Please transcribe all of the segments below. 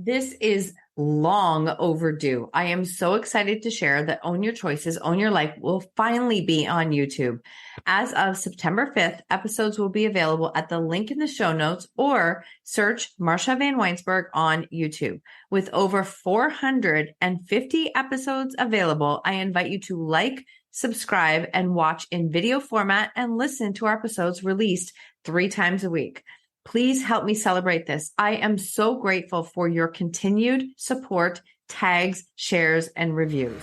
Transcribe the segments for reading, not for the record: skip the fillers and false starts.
This is long overdue. I am so excited to share that Own Your Choices, Own Your Life will finally be on YouTube. As of September 5th, episodes will be available at the link in the show notes or search Marsha Van Weinsberg on YouTube. With over 450 episodes available, I invite you to like, subscribe, and watch in video format and listen to our episodes released 3 times a week. Please help me celebrate this. I am so grateful for your continued support, tags, shares, and reviews.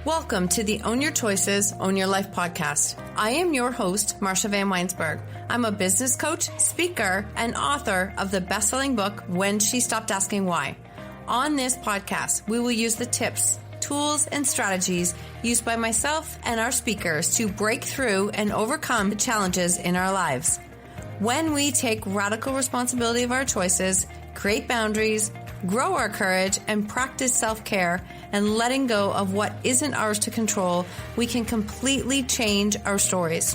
Welcome to the Own Your Choices, Own Your Life podcast. I am your host, Marsha Van Weinsberg. I'm a business coach, speaker, and author of the best-selling book, When She Stopped Asking Why. On this podcast, we will use the tips, tools, and strategies used by myself and our speakers to break through and overcome the challenges in our lives. When we take radical responsibility of our choices, create boundaries, grow our courage, and practice self-care and letting go of what isn't ours to control, we can completely change our stories.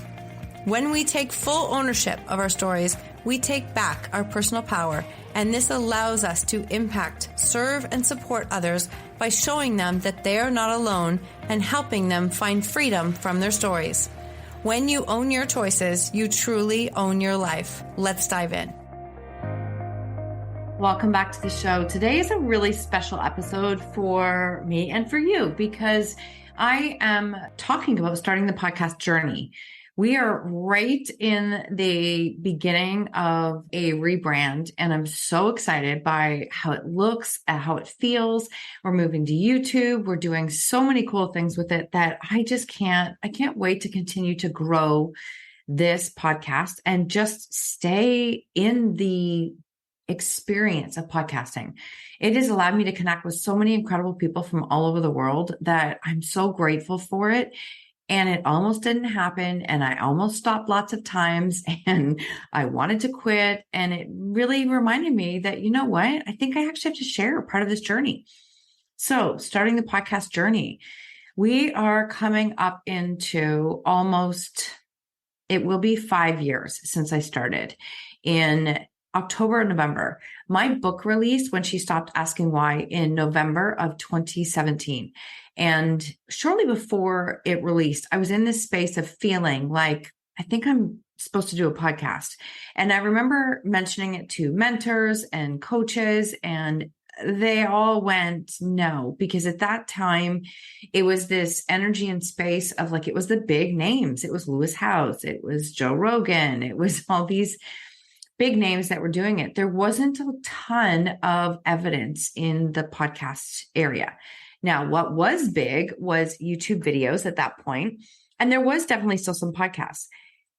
When we take full ownership of our stories, we take back our personal power, and this allows us to impact, serve, and support others by showing them that they are not alone and helping them find freedom from their stories. When you own your choices, you truly own your life. Let's dive in. Welcome back to the show. Today is a really special episode for me and for you because I am talking about starting the podcast journey. We are right in the beginning of a rebrand, and I'm so excited by how it looks, how it feels. We're moving to YouTube. We're doing so many cool things with it that I can't wait to continue to grow this podcast and just stay in the experience of podcasting. It has allowed me to connect with so many incredible people from all over the world that I'm so grateful for it. And it almost didn't happen. And I almost stopped lots of times and I wanted to quit. And it really reminded me that, you know what? I think I actually have to share part of this journey. So starting the podcast journey, we are coming up into it will be 5 years since I started in October and November. My book released When She Stopped Asking Why in November of 2017. And shortly before it released, I was in this space of feeling like, I think I'm supposed to do a podcast. And I remember mentioning it to mentors and coaches, and they all went no, because at that time it was this energy and space of like, it was the big names. It was Lewis Howes. It was Joe Rogan. It was all these big names that were doing it. There wasn't a ton of evidence in the podcast area. Now, what was big was YouTube videos at that point, and there was definitely still some podcasts,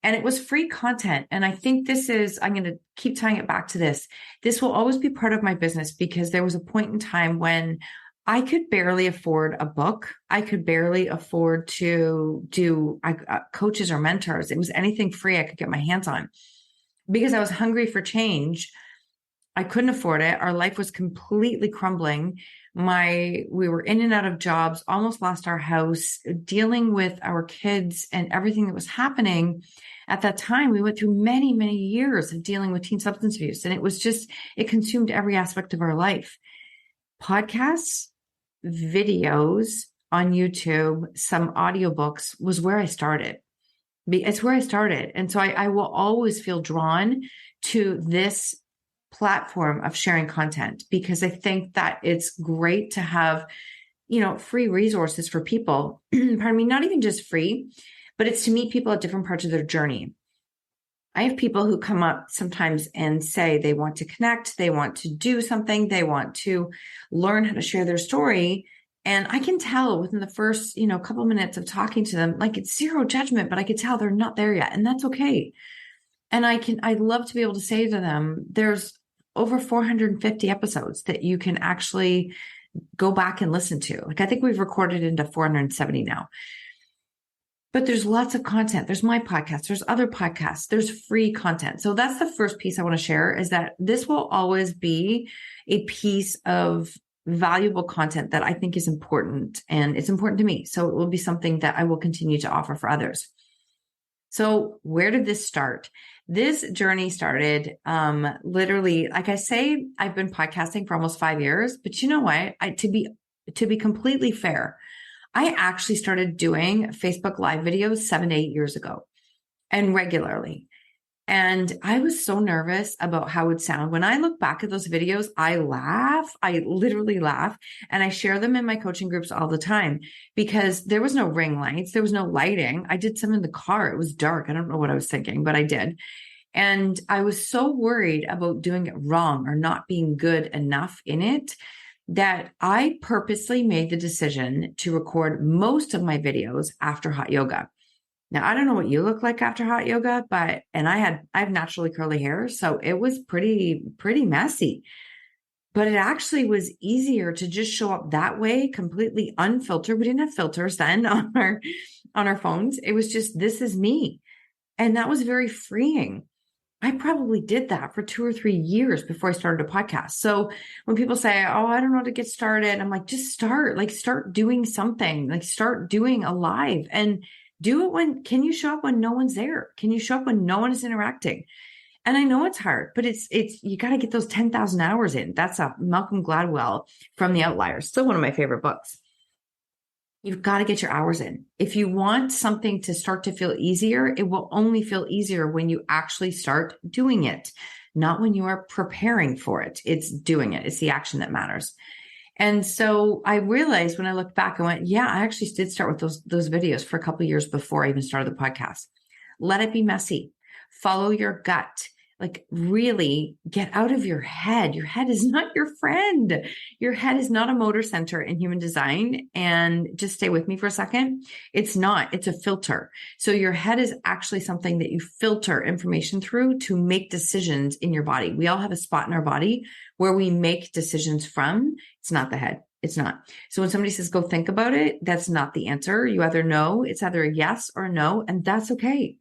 and it was free content. And I think I'm going to keep tying it back to this. This will always be part of my business because there was a point in time when I could barely afford a book. I could barely afford to do coaches or mentors. It was anything free I could get my hands on. Because I was hungry for change, I couldn't afford it. Our life was completely crumbling. We were in and out of jobs, almost lost our house, dealing with our kids and everything that was happening. At that time, we went through many, many years of dealing with teen substance abuse. And it consumed every aspect of our life. Podcasts, videos on YouTube, some audiobooks was where I started. It's where I started. And so I will always feel drawn to this platform of sharing content because I think that it's great to have, free resources for people. Pardon me, not even just free, but it's to meet people at different parts of their journey. I have people who come up sometimes and say they want to connect, they want to do something, they want to learn how to share their story. And I can tell within the first, couple minutes of talking to them, like it's zero judgment, but I could tell they're not there yet. And that's okay. And I'd love to be able to say to them, there's over 450 episodes that you can actually go back and listen to. Like I think we've recorded into 470 now. But there's lots of content. There's my podcast. There's other podcasts. There's free content. So that's the first piece I want to share is that this will always be a piece of valuable content that I think is important, and it's important to me. So it will be something that I will continue to offer for others. So where did this start? This journey started literally, like I say, I've been podcasting for almost 5 years, but you know what? To be completely fair, I actually started doing Facebook Live videos 7 to 8 years ago and regularly. And I was so nervous about how it would sound. When I look back at those videos, I laugh. I literally laugh. And I share them in my coaching groups all the time because there was no ring lights. There was no lighting. I did some in the car. It was dark. I don't know what I was thinking, but I did. And I was so worried about doing it wrong or not being good enough in it that I purposely made the decision to record most of my videos after hot yoga. Now, I don't know what you look like after hot yoga, and I have naturally curly hair, so it was pretty messy. But it actually was easier to just show up that way, completely unfiltered. We didn't have filters then on our phones. It was just, this is me. And that was very freeing. I probably did that for 2 or 3 years before I started a podcast. So when people say, "Oh, I don't know how to get started," I'm like, just start doing something, like start doing a live and do it can you show up when no one's there? Can you show up when no one is interacting? And I know it's hard, but you got to get those 10,000 hours in. That's a Malcolm Gladwell from The Outliers. Still one of my favorite books. You've got to get your hours in. If you want something to start to feel easier, it will only feel easier when you actually start doing it, not when you are preparing for it. It's doing it. It's the action that matters. And so I realized when I looked back, I went, yeah, I actually did start with those videos for a couple of years before I even started the podcast. Let it be messy. Follow your gut. Like really get out of your head. Your head is not your friend. Your head is not a motor center in human design. And just stay with me for a second. It's not, it's a filter. So your head is actually something that you filter information through to make decisions in your body. We all have a spot in our body where we make decisions from. It's not the head. It's not. So when somebody says, go think about it, that's not the answer. You either know, it's either a yes or a no, and that's okay.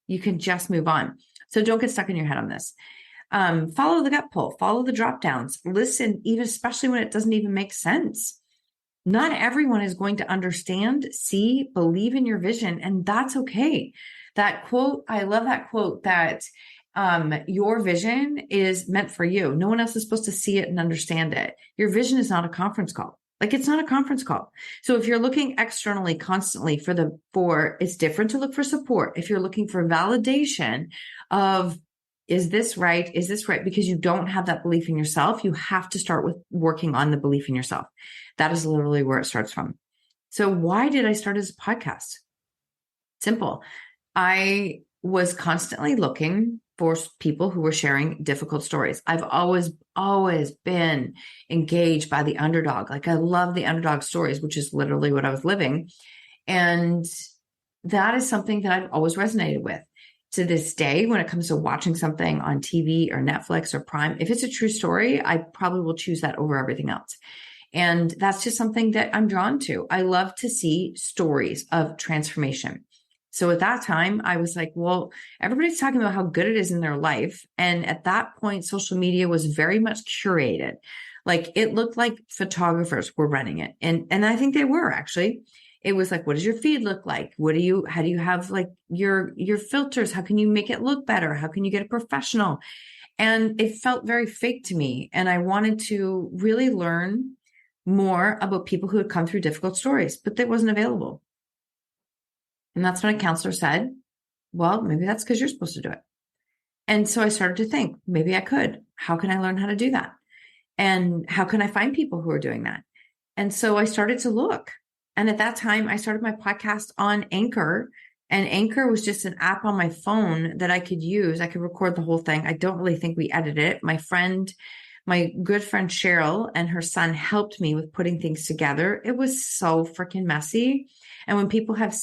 You can just move on. So don't get stuck in your head on this. Follow the gut pull, follow the drop downs, listen, even especially when it doesn't even make sense. Not everyone is going to understand, see, believe in your vision, and that's okay. That quote, I love that quote that your vision is meant for you. No one else is supposed to see it and understand it. Your vision is not a conference call. Like it's not a conference call. So if you're looking externally constantly it's different to look for support. If you're looking for validation of, is this right? Is this right? Because you don't have that belief in yourself. You have to start with working on the belief in yourself. That is literally where it starts from. So why did I start as a podcast? Simple. I was constantly looking for people who were sharing difficult stories. I've always been engaged by the underdog. Like I love the underdog stories, which is literally what I was living. And that is something that I've always resonated with. To this day, when it comes to watching something on TV or Netflix or Prime, if it's a true story, I probably will choose that over everything else. And that's just something that I'm drawn to. I love to see stories of transformation. So at that time, I was like, well, everybody's talking about how good it is in their life. And at that point, social media was very much curated. Like it looked like photographers were running it. And I think they were actually. It was like, what does your feed look like? How do you have like your filters? How can you make it look better? How can you get a professional? And it felt very fake to me. And I wanted to really learn more about people who had come through difficult stories, but that wasn't available. And that's when a counselor said, well, maybe that's because you're supposed to do it. And so I started to think, maybe I could. How can I learn how to do that? And how can I find people who are doing that? And so I started to look. And at that time, I started my podcast on Anchor. And Anchor was just an app on my phone that I could use. I could record the whole thing. I don't really think we edited it. My good friend Cheryl and her son helped me with putting things together. It was so freaking messy. And when people have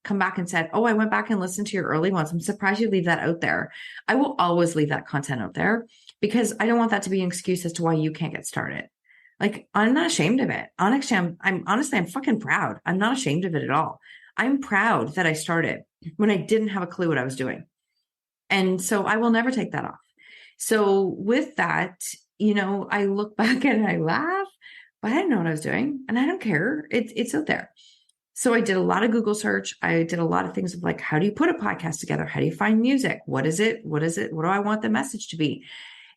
come back and said, oh, I went back and listened to your early ones, I'm surprised you leave that out there. I will always leave that content out there because I don't want that to be an excuse as to why you can't get started. Like, I'm not ashamed of it. Honestly, I'm fucking proud. I'm not ashamed of it at all. I'm proud that I started when I didn't have a clue what I was doing. And so I will never take that off. So with that, I look back and I laugh, but I didn't know what I was doing and I don't care. It's out there. So I did a lot of Google search. I did a lot of things of like, how do you put a podcast together? How do you find music? What is it? What is it? What do I want the message to be?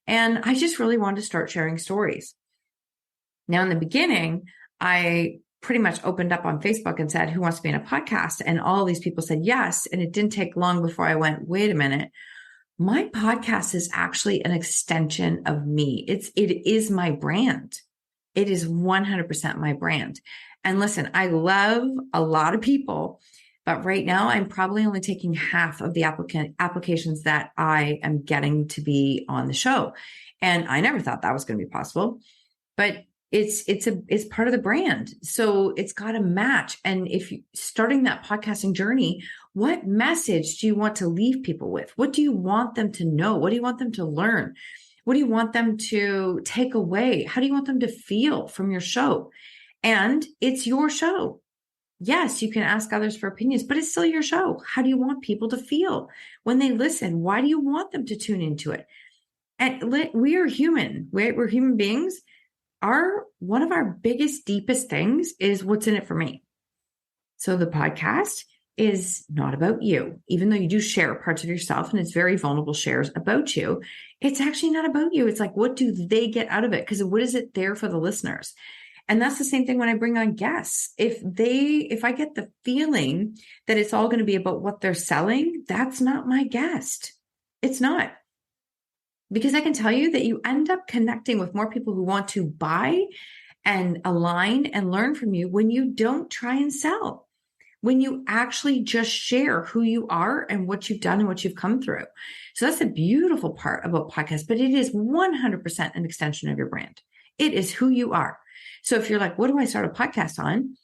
And I just really wanted to start sharing stories. Now, in the beginning, I pretty much opened up on Facebook and said, who wants to be in a podcast? And all these people said yes. And it didn't take long before I went, wait a minute. My podcast is actually an extension of me. It is my brand. It is 100% my brand. And listen, I love a lot of people, but right now I'm probably only taking half of the applications that I am getting to be on the show. And I never thought that was going to be possible, but it's part of the brand. So it's got to match. And if you starting that podcasting journey, what message do you want to leave people with? What do you want them to know? What do you want them to learn? What do you want them to take away? How do you want them to feel from your show? And it's your show. Yes, you can ask others for opinions, but it's still your show. How do you want people to feel when they listen? Why do you want them to tune into it? And we are human, right? We're human beings. One of our biggest, deepest things is what's in it for me. So the podcast is not about you, even though you do share parts of yourself and it's very vulnerable shares about you. It's actually not about you. It's like, what do they get out of it? Because what is it there for the listeners? And that's the same thing when I bring on guests. If I get the feeling that it's all going to be about what they're selling, that's not my guest. It's not. Because I can tell you that you end up connecting with more people who want to buy and align and learn from you when you don't try and sell, when you actually just share who you are and what you've done and what you've come through. So that's the beautiful part about podcasts, but it is 100% an extension of your brand. It is who you are. So if you're like, what do I start a podcast on?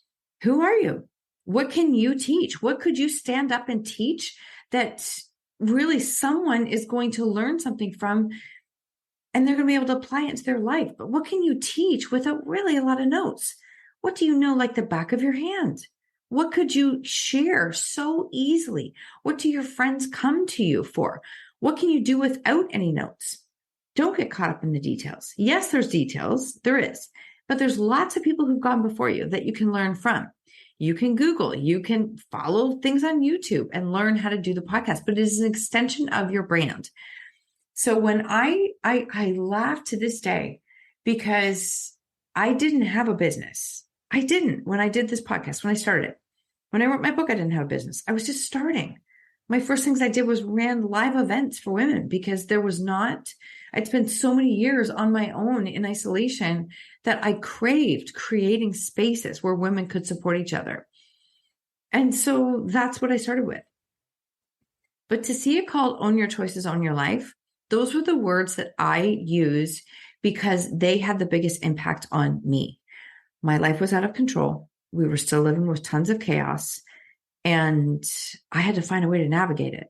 Who are you? What can you teach? What could you stand up and teach that really someone is going to learn something from and they're going to be able to apply it into their life? But what can you teach without really a lot of notes? What do you know like the back of your hand? What could you share so easily? What do your friends come to you for? What can you do without any notes? Don't get caught up in the details. Yes, there's details. There is. But there's lots of people who've gone before you that you can learn from. You can Google, you can follow things on YouTube and learn how to do the podcast, but it is an extension of your brand. So when I laugh to this day because I didn't have a business. I didn't when I did this podcast, when I started it. When I wrote my book, I didn't have a business. I was just starting. My first things I did was ran live events for women because I'd spent so many years on my own in isolation that I craved creating spaces where women could support each other. And so that's what I started with. But to see it called Own Your Choices, Own Your Life, those were the words that I used because they had the biggest impact on me. My life was out of control. We were still living with tons of chaos. And I had to find a way to navigate it.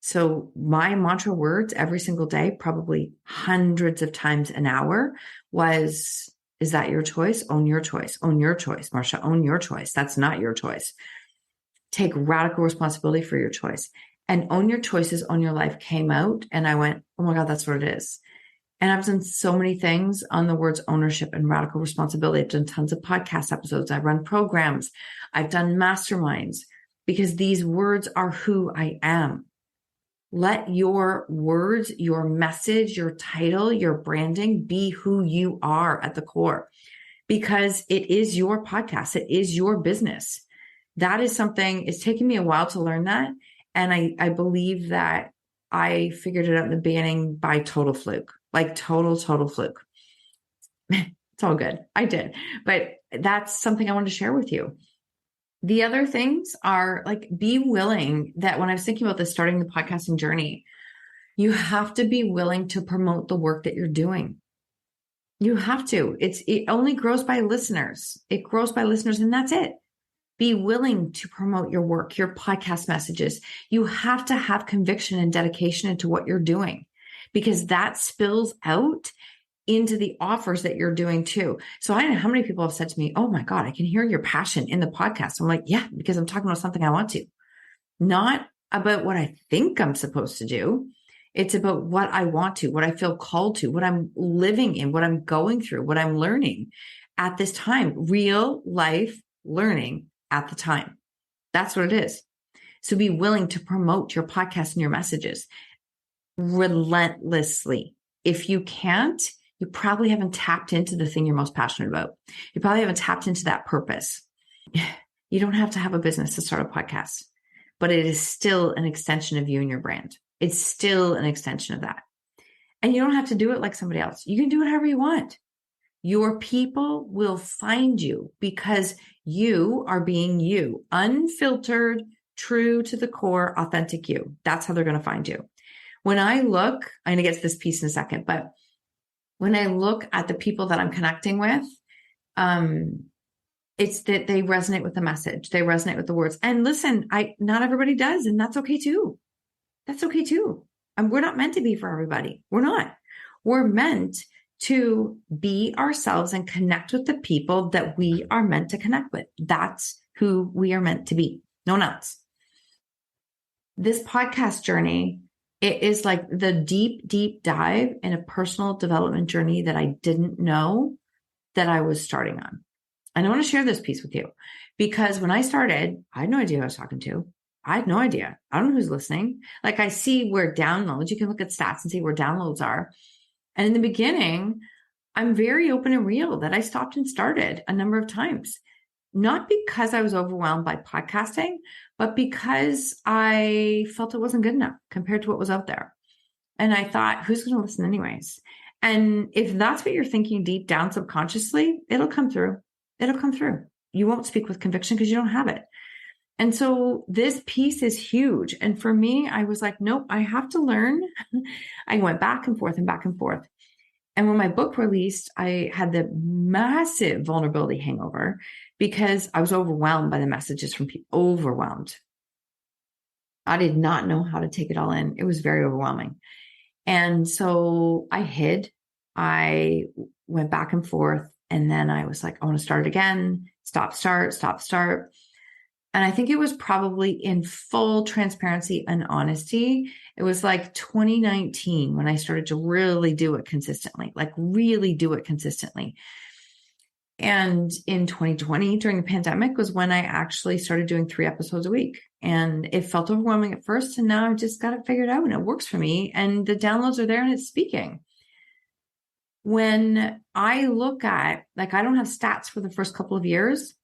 So my mantra words every single day, probably hundreds of times an hour, was, is that your choice? Own your choice. Own your choice. Marsha, own your choice. That's not your choice. Take radical responsibility for your choice. And Own Your Choices, Own Your Life came out. And I went, oh my God, that's what it is. And I've done so many things on the words ownership and radical responsibility. I've done tons of podcast episodes. I run programs. I've done masterminds because these words are who I am. Let your words, your message, your title, your branding be who you are at the core, because it is your podcast. It is your business. That is something, it's taken me a while to learn that. And I believe that I figured it out in the beginning by total fluke, like total fluke. It's all good. I did. But that's something I want to share with you. The other things are like, be willing that when I was thinking about this, starting the podcasting journey, you have to be willing to promote the work that you're doing. You have to. It only grows by listeners. It grows by listeners, and that's it. Be willing to promote your work, your podcast messages. You have to have conviction and dedication into what you're doing, because that spills out into the offers that you're doing too. So I don't know how many people have said to me, oh my God, I can hear your passion in the podcast. I'm like, yeah, because I'm talking about something I want to, not about what I think I'm supposed to do. It's about what I want to, what I feel called to, what I'm living in, what I'm going through, what I'm learning at this time, real life learning at the time. That's what it is. So be willing to promote your podcast and your messages relentlessly. If you can't, you probably haven't tapped into the thing you're most passionate about. You probably haven't tapped into that purpose. You don't have to have a business to start a podcast, but it is still an extension of you and your brand. It's still an extension of that. And you don't have to do it like somebody else. You can do it however you want. Your people will find you because you are being you, unfiltered, true to the core, authentic you. That's how they're going to find you. When I look, I'm going to get to this piece in a second, but when I look at the people that I'm connecting with, it's that they resonate with the message. They resonate with the words. And listen, not everybody does, and that's okay too. That's okay too. We're not meant to be for everybody. We're not. We're meant to be ourselves and connect with the people that we are meant to connect with. That's who we are meant to be. No one else. This podcast journey, it is like the deep, deep dive in a personal development journey that I didn't know that I was starting on. And I want to share this piece with you because when I started, I had no idea who I was talking to. I had no idea. I don't know who's listening. Like I see where downloads, you can look at stats and see where downloads are. And in the beginning, I'm very open and real that I stopped and started a number of times, not because I was overwhelmed by podcasting, but because I felt it wasn't good enough compared to what was out there. And I thought, who's going to listen anyways? And if that's what you're thinking deep down subconsciously, it'll come through. It'll come through. You won't speak with conviction because you don't have it. And so this piece is huge. And for me, I was like, nope, I have to learn. I went back and forth and back and forth. And when my book released, I had the massive vulnerability hangover because I was overwhelmed by the messages from people, overwhelmed. I did not know how to take it all in. It was very overwhelming. And so I hid, I went back and forth. And then I was like, I want to start again, stop, start. And I think it was probably in full transparency and honesty. It was like 2019 when I started to really do it consistently, And in 2020, during the pandemic, was when I actually started doing 3 episodes a week. And it felt overwhelming at first. And now I've just got it figured out and it works for me. And the downloads are there and it's speaking. When I look at, I don't have stats for the first couple of years.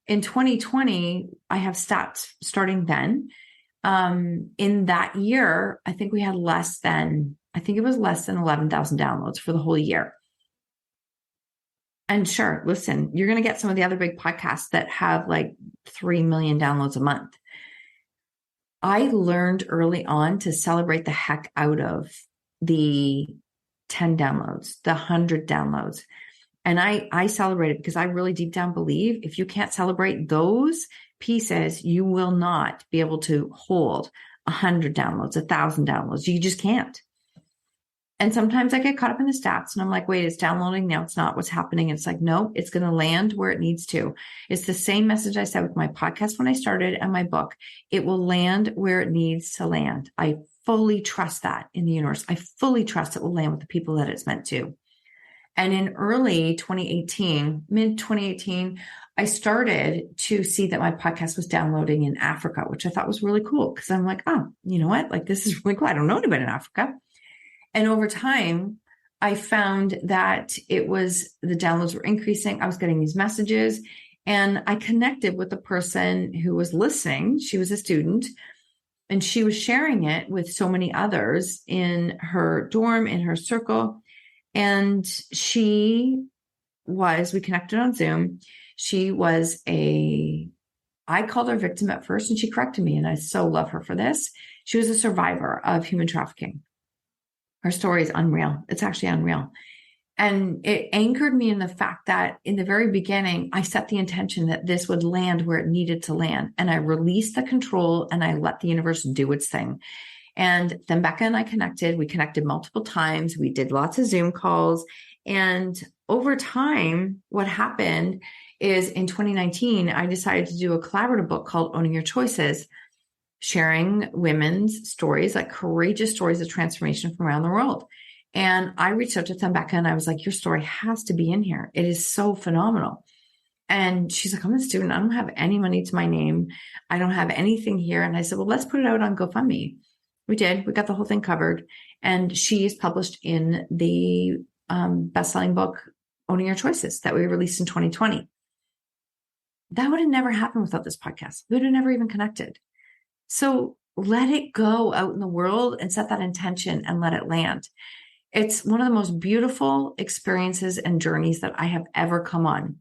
In 2020, I have stats starting then. In that year, I think we had less than 11,000 downloads for the whole year. And sure, listen, you're going to get some of the other big podcasts that have 3 million downloads a month. I learned early on to celebrate the heck out of the 10 downloads, the 100 downloads. And I celebrate it because I really deep down believe if you can't celebrate those pieces, you will not be able to hold 100 downloads, 1,000 downloads. You just can't. And sometimes I get caught up in the stats and I'm like, wait, it's downloading. Now it's not what's happening. It's like, no, it's going to land where it needs to. It's the same message I said with my podcast when I started and my book. It will land where it needs to land. I fully trust that in the universe. I fully trust it will land with the people that it's meant to. And in early 2018, mid 2018, I started to see that my podcast was downloading in Africa, which I thought was really cool because I'm like, oh, you know what? This is really cool. I don't know anybody in Africa. And over time, I found that the downloads were increasing. I was getting these messages and I connected with the person who was listening. She was a student and she was sharing it with so many others in her dorm, in her circle. And we connected on Zoom. She was I called her victim at first and she corrected me. And I so love her for this. She was a survivor of human trafficking. Her story is unreal. It's actually unreal. And it anchored me in the fact that in the very beginning, I set the intention that this would land where it needed to land. And I released the control and I let the universe do its thing. And then Becca and I connected. We connected multiple times. We did lots of Zoom calls. And over time, what happened is in 2019, I decided to do a collaborative book called Owning Your Choices, sharing women's stories, courageous stories of transformation from around the world. And I reached out to Becca and I was like, your story has to be in here. It is so phenomenal. And she's like, I'm a student. I don't have any money to my name. I don't have anything here. And I said, well, let's put it out on GoFundMe. We did. We got the whole thing covered. And she is published in the best-selling book, Owning Your Choices, that we released in 2020. That would have never happened without this podcast. We would have never even connected. So let it go out in the world and set that intention and let it land. It's one of the most beautiful experiences and journeys that I have ever come on.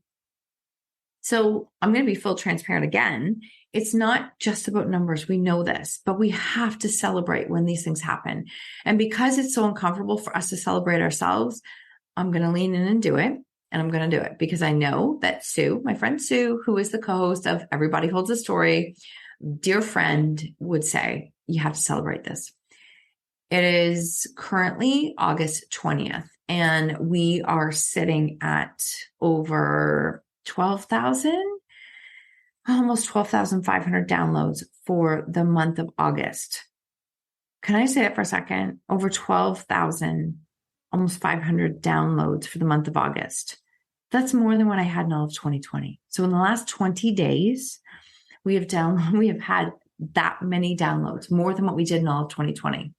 So I'm going to be full transparent again. It's not just about numbers. We know this, but we have to celebrate when these things happen. And because it's so uncomfortable for us to celebrate ourselves, I'm going to lean in and do it. And I'm going to do it because I know that Sue, my friend Sue, who is the co-host of Everybody Holds a Story, dear friend, would say, you have to celebrate this. It is currently August 20th, and we are sitting at over 12,000, almost 12,500 downloads for the month of August. Can I say it for a second? Over 12,000, almost 500 downloads for the month of August. That's more than what I had in all of 2020. So in the last 20 days, we have had that many downloads, more than what we did in all of 2020.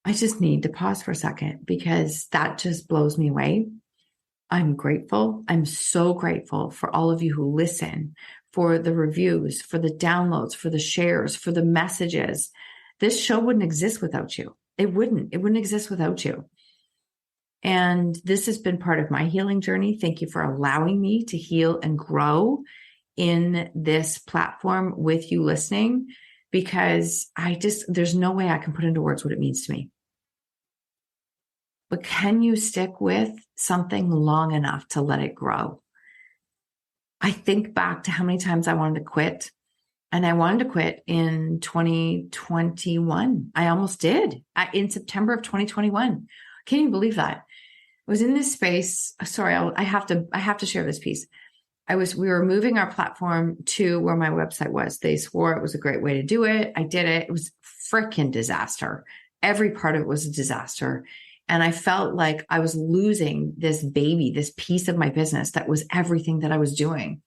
I just need to pause for a second because that just blows me away. I'm grateful. I'm so grateful for all of you who listen, for the reviews, for the downloads, for the shares, for the messages. This show wouldn't exist without you. It wouldn't exist without you. And this has been part of my healing journey. Thank you for allowing me to heal and grow in this platform with you listening, because there's no way I can put into words what it means to me. But can you stick with something long enough to let it grow? I think back to how many times I wanted to quit. And I wanted to quit in 2021. I almost did in September of 2021. Can you believe that? I was in this space. Sorry, I have to share this piece. We were moving our platform to where my website was. They swore it was a great way to do it. I did it. It was freaking disaster. Every part of it was a disaster. And I felt like I was losing this baby, this piece of my business that was everything that I was doing.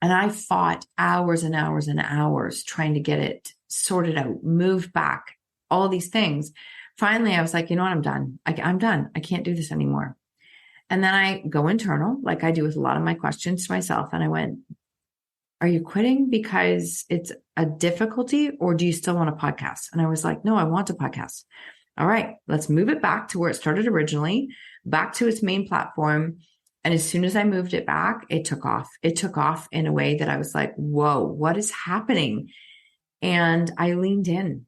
And I fought hours and hours and hours trying to get it sorted out, moved back, all these things. Finally, I was like, you know what? I'm done. I'm done. I can't do this anymore. And then I go internal, like I do with a lot of my questions to myself. And I went, are you quitting because it's a difficulty, or do you still want a podcast? And I was like, no, I want a podcast. All right, let's move it back to where it started originally, back to its main platform. And as soon as I moved it back, it took off. It took off in a way that I was like, whoa, what is happening? And I leaned in,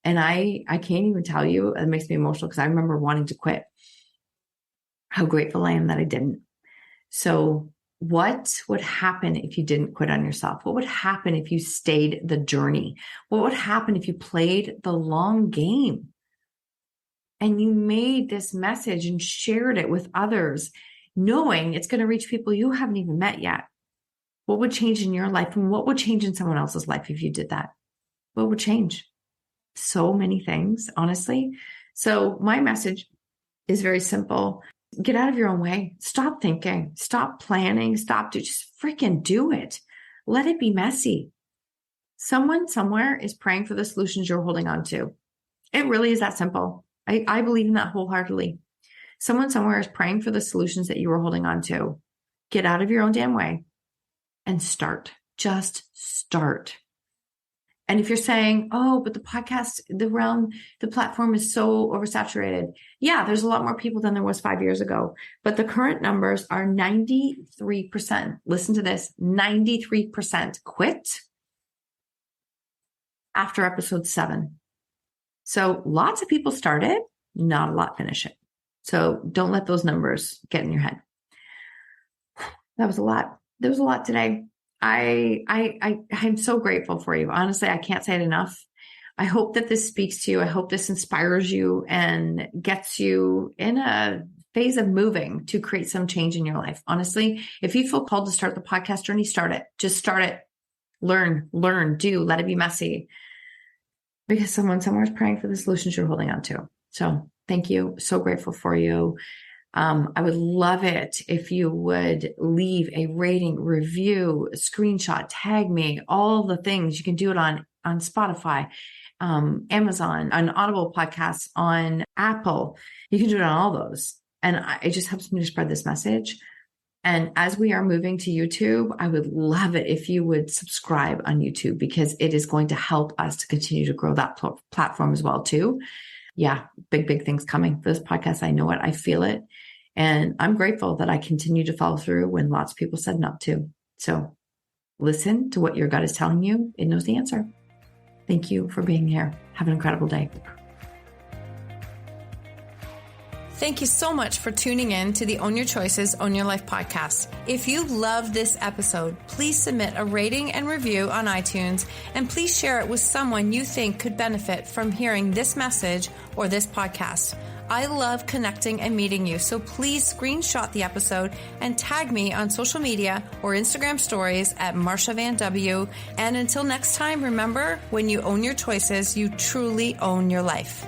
and I can't even tell you, it makes me emotional because I remember wanting to quit. How grateful I am that I didn't. So what would happen if you didn't quit on yourself? What would happen if you stayed the journey? What would happen if you played the long game and you made this message and shared it with others, knowing it's going to reach people you haven't even met yet? What would change in your life, and what would change in someone else's life if you did that? What would change? So many things, honestly. So my message is very simple. Get out of your own way. Stop thinking. Stop planning. Just freaking do it. Let it be messy. Someone somewhere is praying for the solutions you're holding on to. It really is that simple. I believe in that wholeheartedly. Someone somewhere is praying for the solutions that you are holding on to. Get out of your own damn way and start. Just start. And if you're saying, oh, but the podcast, the platform is so oversaturated. Yeah, there's a lot more people than there was 5 years ago. But the current numbers are 93%. Listen to this, 93% quit after episode 7. So lots of people started, not a lot finish it. So don't let those numbers get in your head. That was a lot. There was a lot today. I'm so grateful for you. Honestly, I can't say it enough. I hope that this speaks to you. I hope this inspires you and gets you in a phase of moving to create some change in your life. Honestly, if you feel called to start the podcast journey, start it. Just start it. Learn, do, let it be messy. Because someone somewhere is praying for the solutions you're holding on to. So thank you. So grateful for you. I would love it if you would leave a rating, review, screenshot, tag me, all the things. You can do it on Spotify, Amazon, on Audible podcasts, on Apple. You can do it on all those. And it just helps me to spread this message. And as we are moving to YouTube, I would love it if you would subscribe on YouTube, because it is going to help us to continue to grow that platform as well too. Yeah, big things coming for this podcast. I know it. I feel it. And I'm grateful that I continue to follow through when lots of people said not to. So listen to what your gut is telling you. It knows the answer. Thank you for being here. Have an incredible day. Thank you so much for tuning in to the Own Your Choices, Own Your Life podcast. If you loved this episode, please submit a rating and review on iTunes, and please share it with someone you think could benefit from hearing this message or this podcast. I love connecting and meeting you, so please screenshot the episode and tag me on social media or Instagram stories at Marsha Van W. And until next time, remember, when you own your choices, you truly own your life.